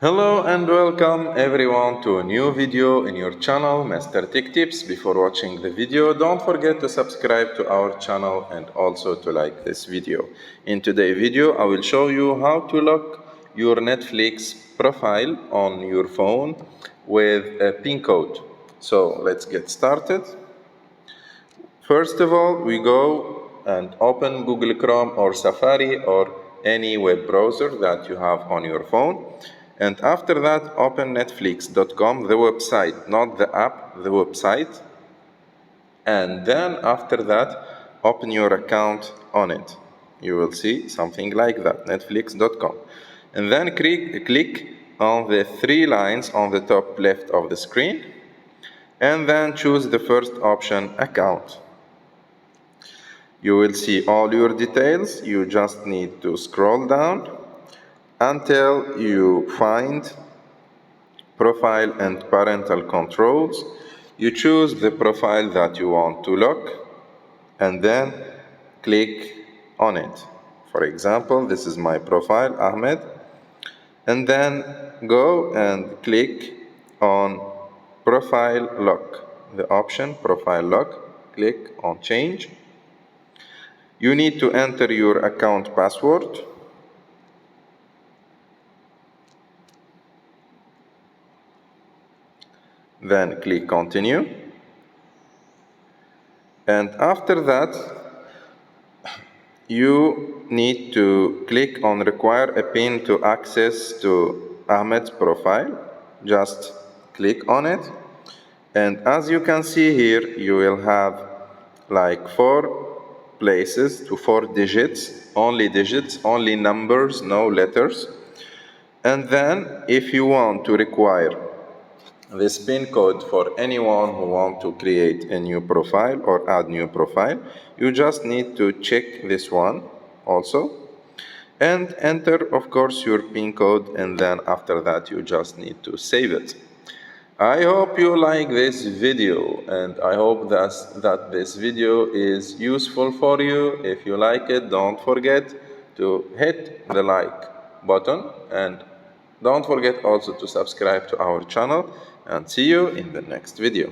Hello and welcome everyone to a new video in your channel Master Tech Tips. Before watching the video, don't forget to subscribe to our channel and also to like this video. In today's video, I will show you how to lock your Netflix profile on your phone with a PIN code. So let's get started. First of all, we go and open Google Chrome or Safari or any web browser that you have on your phone. And after that, open netflix.com, the website, not the app, the website. And then after that, open your account on it. You will see something like that, netflix.com. And then click on the three lines on the top left of the screen. And then choose the first option, account. You will see all your details. You just need to scroll down until you find profile and parental controls. You choose the profile that you want to lock and then click on it. For example, this is my profile, Ahmed. And then go and click on profile lock. The option profile lock, click on change. You need to enter your account password. Then click continue. And after that, you need to click on require a PIN to access to Ahmed's profile. Just click on it. And as you can see here, you will have like 4 places to 4 digits, only numbers, no letters. And then if you want to require this PIN code for anyone who wants to create a new profile or add new profile, you just need to check this one also and enter, of course, your PIN code, and then after that you just need to save it. I hope you like this video, and I hope that this video is useful for you. If you like it, don't forget to hit the like button, and don't forget also to subscribe to our channel, and see you in the next video.